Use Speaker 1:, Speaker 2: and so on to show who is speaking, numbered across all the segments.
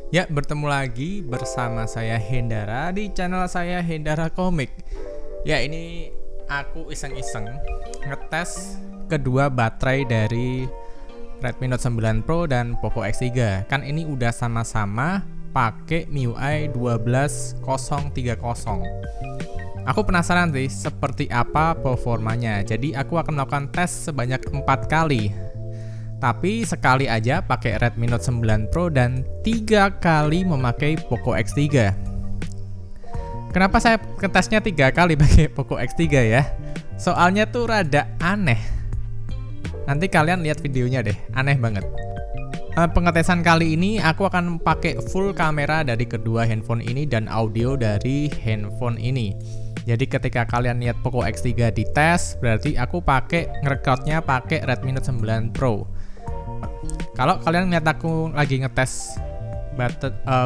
Speaker 1: Ya, bertemu lagi bersama saya Hendara di channel saya Hendara Komik. Ya, ini aku iseng-iseng ngetes kedua baterai dari Redmi Note 9 Pro dan Poco X3. Kan ini udah sama-sama pakai MIUI 12030. Aku penasaran sih seperti apa performanya. Jadi aku akan melakukan tes sebanyak 4 kali. Tapi sekali aja pakai Redmi Note 9 Pro dan 3 kali memakai Poco X3. Kenapa saya ketesnya 3 kali pakai Poco X3 ya? Soalnya tuh rada aneh. Nanti kalian lihat videonya deh, aneh banget. Pengetesan kali ini aku akan pakai full kamera dari kedua handphone ini dan audio dari handphone ini. Jadi ketika kalian lihat Poco X3 di tes, berarti aku ngerekodnya pakai Redmi Note 9 Pro. Kalau kalian lihat aku lagi ngetes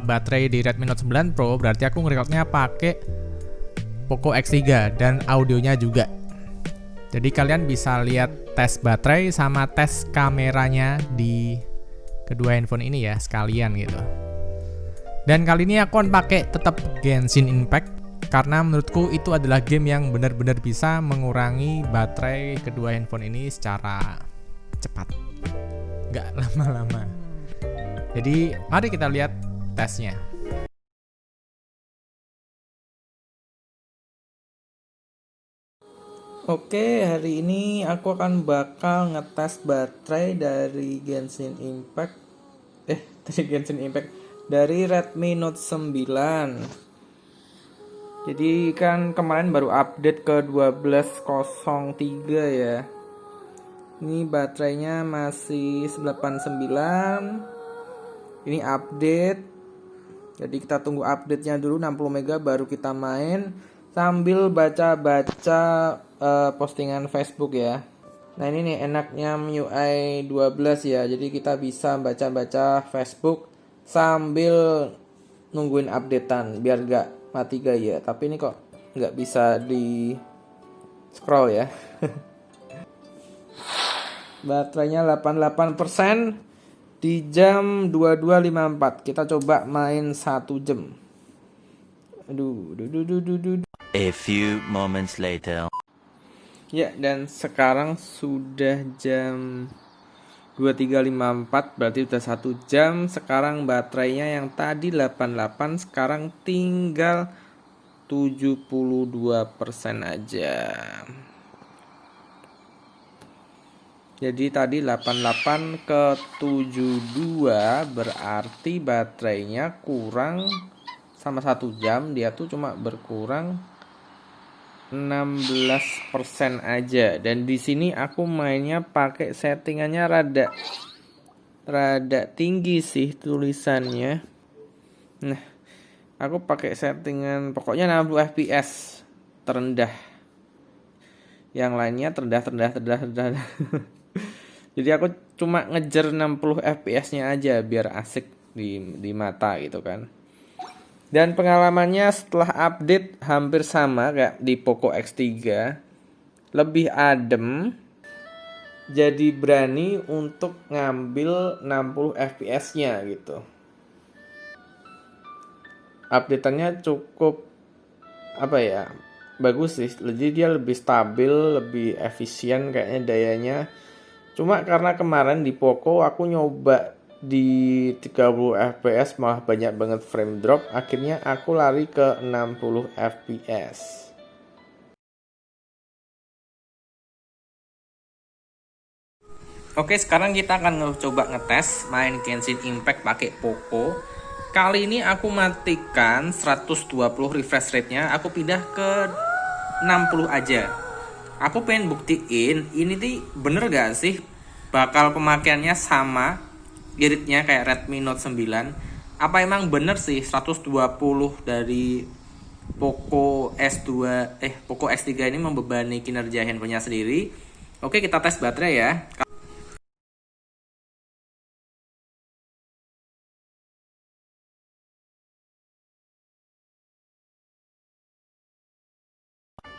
Speaker 1: baterai di Redmi Note 9 Pro, berarti aku ngerekodnya pakai Poco X3 dan audionya juga. Jadi kalian bisa lihat tes baterai sama tes kameranya di kedua handphone ini ya sekalian gitu. Dan kali ini aku akan pakai tetap Genshin Impact karena menurutku itu adalah game yang benar-benar bisa mengurangi baterai kedua handphone ini secara cepat, nggak lama-lama. Jadi mari kita lihat tesnya. Oke, hari ini aku akan bakal ngetes baterai dari Genshin Impact. Dari Genshin Impact dari Redmi Note 9. Jadi kan kemarin baru update ke 12.03 ya. Ini baterainya masih 89. Ini update. Jadi kita tunggu update-nya dulu 60 MB baru kita main sambil baca-baca postingan Facebook ya. Nah, ini nih enaknya MIUI 12 ya. Jadi kita bisa baca-baca Facebook sambil nungguin updatean biar gak mati gaya. Tapi ini kok nggak bisa di scroll ya. Baterainya 88% di jam 22.54. Kita coba main 1 jam. Aduh.
Speaker 2: A few moments later.
Speaker 1: Ya, dan sekarang sudah jam 23.54, berarti udah 1 jam. Sekarang baterainya yang tadi 88, sekarang tinggal 72% aja. Jadi tadi 88 ke 72 berarti baterainya kurang sama 1 jam, dia tuh cuma berkurang 16% aja. Dan di sini aku mainnya pakai settingannya rada tinggi sih tulisannya. Nah, aku pakai settingan pokoknya 60 fps terendah. Yang lainnya terendah. Jadi aku cuma ngejar 60 fps-nya aja biar asik di mata gitu kan. Dan pengalamannya setelah update hampir sama kayak di Poco X3. Lebih adem. Jadi berani untuk ngambil 60 fps-nya gitu. Update-nya cukup bagus sih. Jadi dia lebih stabil, lebih efisien kayaknya dayanya. Cuma karena kemarin di Poco aku nyoba di 30 fps malah banyak banget frame drop, akhirnya aku lari ke 60 fps. Oke, sekarang kita akan coba ngetes main Genshin Impact pakai Poco. Kali ini aku matikan 120 refresh rate-nya, aku pindah ke 60 aja. Aku pengen buktiin ini tuh bener gak sih bakal pemakaiannya sama iritnya kayak Redmi Note 9. Apa emang bener sih 120 dari Poco X3 ini membebani kinerja handphonenya sendiri. Oke, kita tes baterai ya.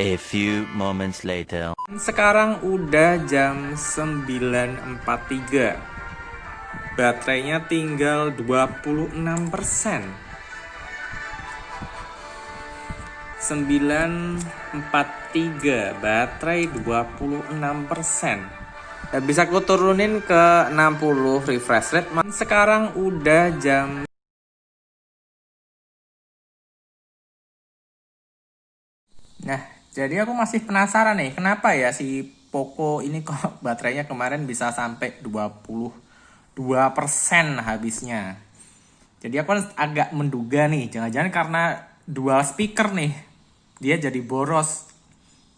Speaker 2: A few moments later.
Speaker 1: Sekarang udah jam 9.43. baterainya tinggal 26%. 943 baterai 26%. Dan bisa aku turunin ke 60 refresh rate. Sekarang udah jam. Nah, jadi aku masih penasaran nih, kenapa ya si Poco ini kok baterainya kemarin bisa sampai 22% habisnya. Jadi aku agak menduga nih, jangan-jangan karena dual speaker nih, dia jadi boros.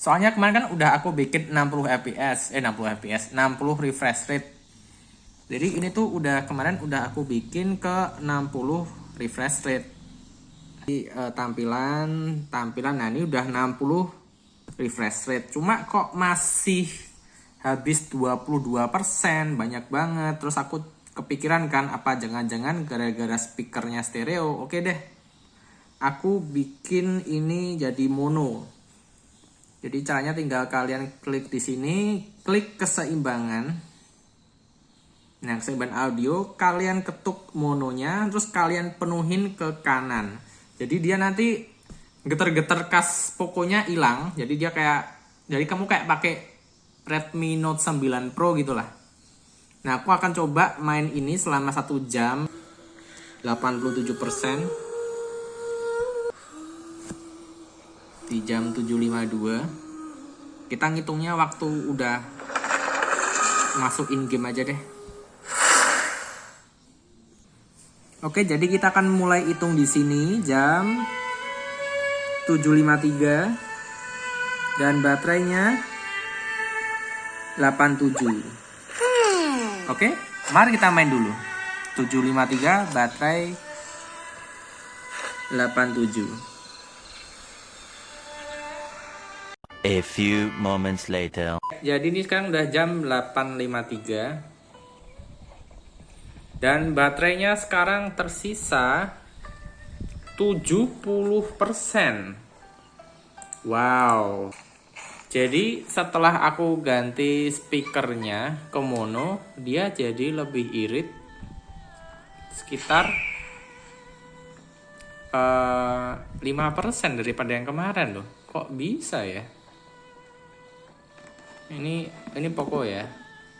Speaker 1: Soalnya kemarin kan udah aku bikin 60 fps, 60 refresh rate. Jadi ini tuh kemarin udah aku bikin ke 60 refresh rate. Jadi, tampilan, nah ini udah 60 refresh rate. Cuma kok masih habis 22%, banyak banget. Terus aku kepikiran kan, apa jangan-jangan gara-gara speakernya stereo. Oke deh, aku bikin ini jadi mono. Jadi caranya tinggal kalian klik di sini, klik keseimbangan. Nah, keseimbangan audio, kalian ketuk mononya, terus kalian penuhin ke kanan. Jadi dia nanti getar-getar khas Poconya hilang. Jadi dia jadi kamu kayak pakai Redmi Note 9 Pro gitulah. Nah, aku akan coba main ini selama 1 jam. 87% di jam 7.52. Kita ngitungnya waktu udah masuk in game aja deh. Oke, jadi kita akan mulai hitung di sini jam 7.53 dan baterainya 87. Oke, mari kita main dulu. 7.53 baterai 87.
Speaker 2: A few moments later.
Speaker 1: Jadi ini sekarang udah jam 8.53. Dan baterainya sekarang tersisa 70%. Wow. Jadi setelah aku ganti speakernya ke mono, dia jadi lebih irit sekitar 5% daripada yang kemarin loh. Kok bisa ya? Ini Poco ya.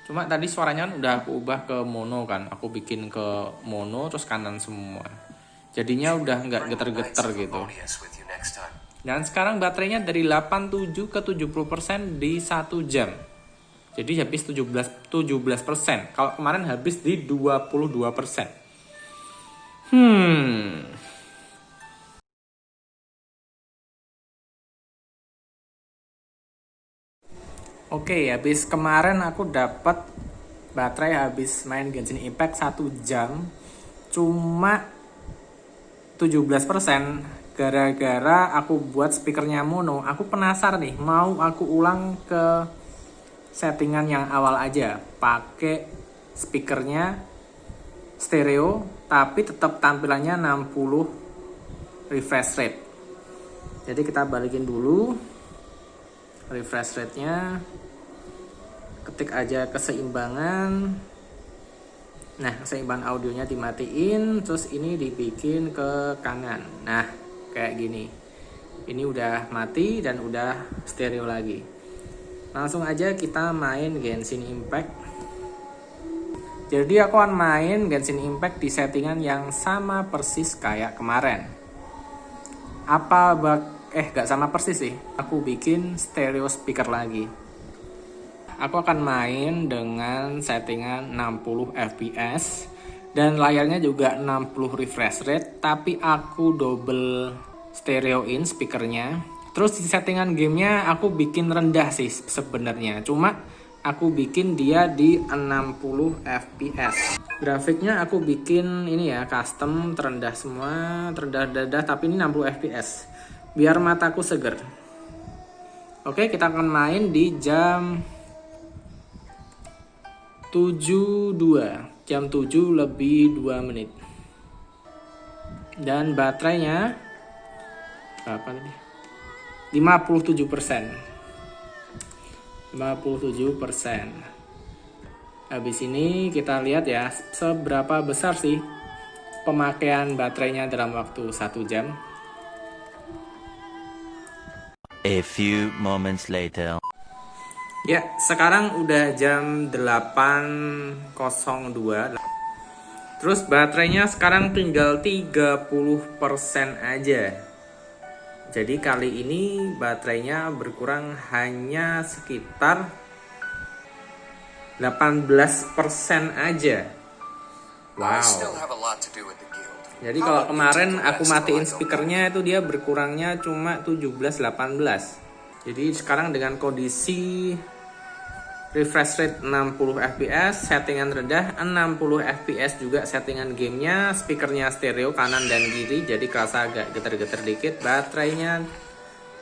Speaker 1: Cuma tadi suaranya kan udah aku ubah ke mono kan. Aku bikin ke mono terus kanan semua. Jadinya udah nggak geter-geter gitu. Dan sekarang baterainya dari 87 ke 70% di 1 jam. Jadi habis 17%. Kalau kemarin habis di 22%. Oke, habis kemarin aku dapat baterai habis main Genshin Impact 1 jam cuma 17% gara-gara aku buat speakernya mono. Aku penasaran nih, mau aku ulang ke settingan yang awal aja, pakai speakernya stereo tapi tetap tampilannya 60 refresh rate. Jadi kita balikin dulu refresh rate-nya, ketik aja keseimbangan. Nah, keseimbangan audionya dimatiin, terus ini dibikin ke kanan. Nah, kayak gini. Ini udah mati dan udah stereo lagi. Langsung aja kita main Genshin Impact. Jadi aku akan main Genshin Impact di settingan yang sama persis kayak kemarin. Gak sama persis sih. Aku bikin stereo speaker lagi. Aku akan main dengan settingan 60 fps dan layarnya juga 60 refresh rate, tapi aku double stereoin speakernya. Terus di settingan gamenya aku bikin rendah sih sebenarnya, cuma aku bikin dia di 60 fps. Grafiknya aku bikin ini ya, custom terendah semua, terendah dadah, tapi ini 60 fps biar mataku seger. Oke, kita akan main di jam 7.02, jam 7 lebih 2 menit. Dan baterainya berapa tadi? 57%. 57%. Habis ini kita lihat ya, seberapa besar sih pemakaian baterainya dalam waktu 1 jam.
Speaker 2: A few moments later.
Speaker 1: Ya, sekarang udah jam 8.02. Terus baterainya sekarang tinggal 30% aja. Jadi kali ini baterainya berkurang hanya sekitar 18% aja. Wow. Jadi kalau kemarin aku matiin speakernya itu dia berkurangnya cuma 17-18. Jadi sekarang dengan kondisi refresh rate 60 fps, settingan rendah 60 fps juga settingan gamenya, speakernya stereo kanan dan kiri jadi kerasa agak getar-getar dikit. Baterainya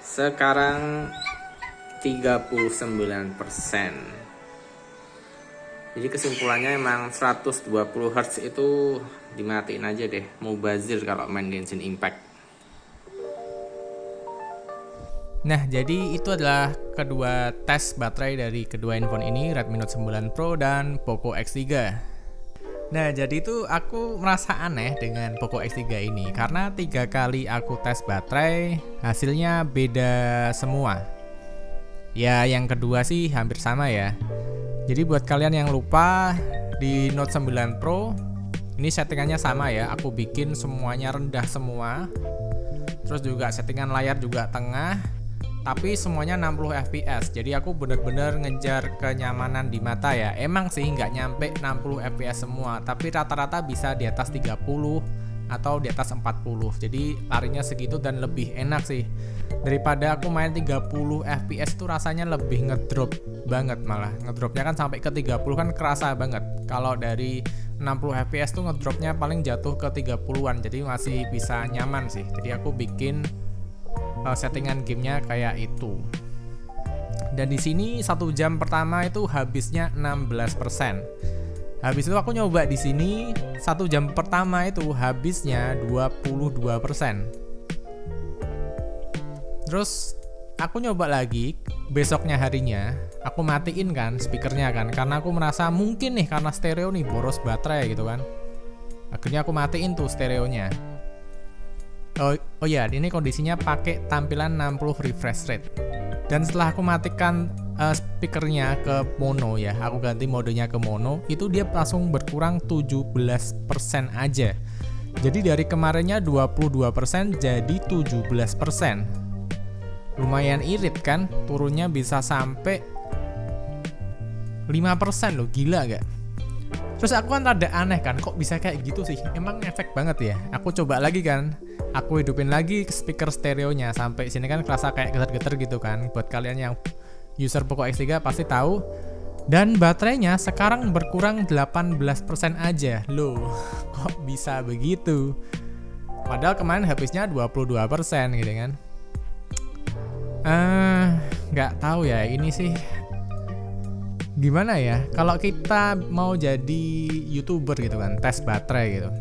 Speaker 1: sekarang 39%. Jadi kesimpulannya emang 120 Hz itu dimatiin aja deh, mubazir kalau main Genshin Impact. Nah, jadi itu adalah kedua tes baterai dari kedua handphone ini, Redmi Note 9 Pro dan Poco X3. Nah, jadi itu aku merasa aneh dengan Poco X3 ini karena 3 kali aku tes baterai, hasilnya beda semua. Ya, yang kedua sih hampir sama ya. Jadi buat kalian yang lupa, di Note 9 Pro ini settingannya sama ya. Aku bikin semuanya rendah semua. Terus juga settingan layar juga tengah, tapi semuanya 60 fps. Jadi aku bener-bener ngejar kenyamanan di mata ya. Emang sih nggak nyampe 60 fps semua, tapi rata-rata bisa di atas 30 atau di atas 40. Jadi larinya segitu dan lebih enak sih. Daripada aku main 30 fps itu rasanya lebih ngedrop banget malah. Ngedropnya kan sampai ke 30 kan kerasa banget. Kalau dari 60 fps tuh ngedropnya paling jatuh ke 30-an. Jadi masih bisa nyaman sih. Jadi aku bikin settingan gamenya kayak itu. Dan di sini 1 jam pertama itu habisnya 16%. Habis itu aku nyoba di sini 1 jam pertama itu habisnya 22%. Terus aku nyoba lagi besoknya harinya, aku matiin kan speakernya kan, karena aku merasa mungkin nih karena stereo nih boros baterai gitu kan. Akhirnya aku matiin tuh stereonya. Oh ya, ini kondisinya pakai tampilan 60 refresh rate. Dan setelah aku matikan speakernya ke mono ya, aku ganti modenya ke mono, itu dia langsung berkurang 17% aja. Jadi dari kemarinnya 22% jadi 17%. Lumayan irit kan, turunnya bisa sampai 5% loh, gila gak? Terus aku kan rada aneh kan, kok bisa kayak gitu sih? Emang efek banget ya? Aku coba lagi kan, aku hidupin lagi speaker stereonya, sampai sini kan kerasa kayak getar-getar gitu kan. Buat kalian yang user Poco X3 pasti tahu. Dan baterainya sekarang berkurang 18% aja. Loh, kok bisa begitu? Padahal kemarin habisnya 22% gitu kan. Nggak tahu ya, ini sih gimana ya, kalau kita mau jadi YouTuber gitu kan, tes baterai gitu,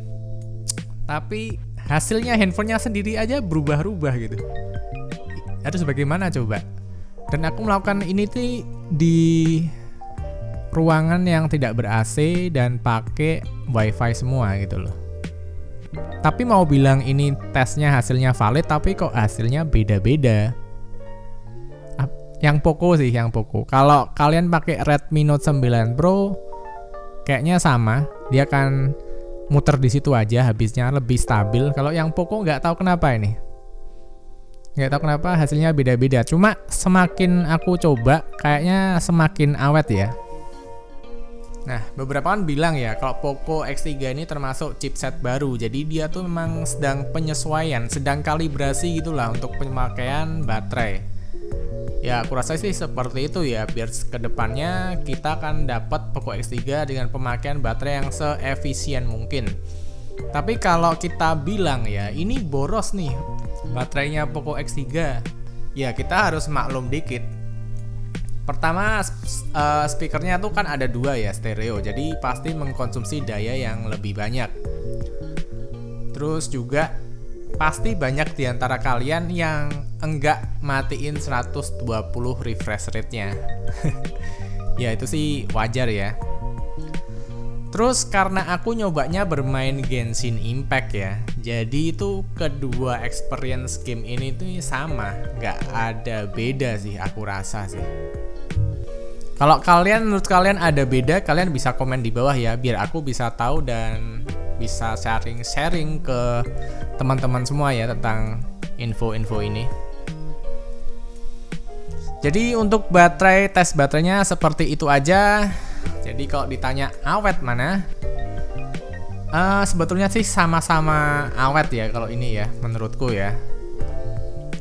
Speaker 1: tapi hasilnya handphonenya sendiri aja berubah-ubah gitu, harus bagaimana coba? Dan aku melakukan ini tuh di ruangan yang tidak ber-AC dan pakai wifi semua gitu loh. Tapi mau bilang ini tesnya hasilnya valid, tapi kok hasilnya beda-beda. Yang Poco sih, yang Poco. Kalau kalian pakai Redmi Note 9 Pro, kayaknya sama. Dia akan muter di situ aja, habisnya lebih stabil. Kalau yang Poco nggak tahu kenapa ini. Nggak tahu kenapa hasilnya beda-beda. Cuma semakin aku coba, kayaknya semakin awet ya. Nah, beberapa kan bilang ya, kalau Poco X3 ini termasuk chipset baru. Jadi dia tuh memang sedang penyesuaian, sedang kalibrasi gitulah untuk pemakaian baterai. Ya, aku rasa sih seperti itu ya, biar kedepannya kita akan dapat Poco X3 dengan pemakaian baterai yang seefisien mungkin. Tapi kalau kita bilang ya, ini boros nih baterainya Poco X3, ya kita harus maklum dikit. Pertama, speakernya tuh kan ada 2 ya, stereo, jadi pasti mengkonsumsi daya yang lebih banyak. Terus juga pasti banyak di antara kalian yang enggak matiin 120 refresh rate-nya. Ya itu sih wajar ya. Terus karena aku nyobanya bermain Genshin Impact ya, jadi itu kedua experience game ini tuh sama, nggak ada beda sih aku rasa sih. Kalau menurut kalian ada beda, kalian bisa komen di bawah ya, biar aku bisa tahu dan bisa sharing ke teman-teman semua ya tentang info-info ini. Jadi untuk tes baterainya seperti itu aja. Jadi kalau ditanya awet mana, sebetulnya sih sama-sama awet ya kalau ini ya, menurutku ya.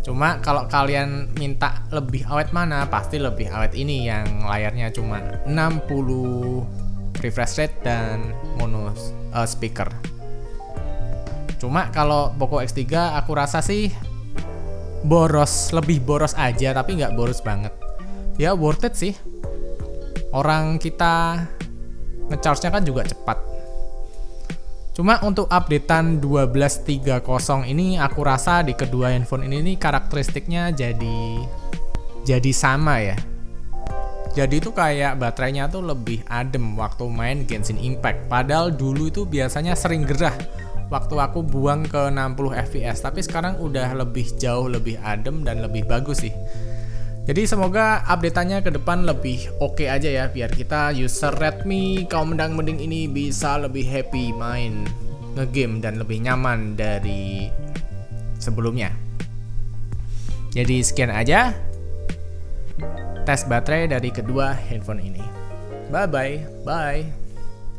Speaker 1: Cuma kalau kalian minta lebih awet mana, pasti lebih awet ini yang layarnya cuma 60 refresh rate dan mono speaker. Cuma kalau Poco X3 aku rasa sih lebih boros aja, tapi nggak boros banget. Ya worth it sih. Orang kita ngecharge-nya kan juga cepat. Cuma untuk updatean 12.30 ini aku rasa di kedua handphone ini karakteristiknya jadi sama ya. Jadi itu kayak baterainya tuh lebih adem waktu main Genshin Impact. Padahal dulu itu biasanya sering gerah waktu aku buang ke 60 fps, tapi sekarang udah jauh lebih adem dan lebih bagus sih. Jadi semoga update-nya ke depan lebih oke aja ya, biar kita user Redmi kaum mendang-mending ini bisa lebih happy main ngegame dan lebih nyaman dari sebelumnya. Jadi sekian aja tes baterai dari kedua handphone ini. Bye.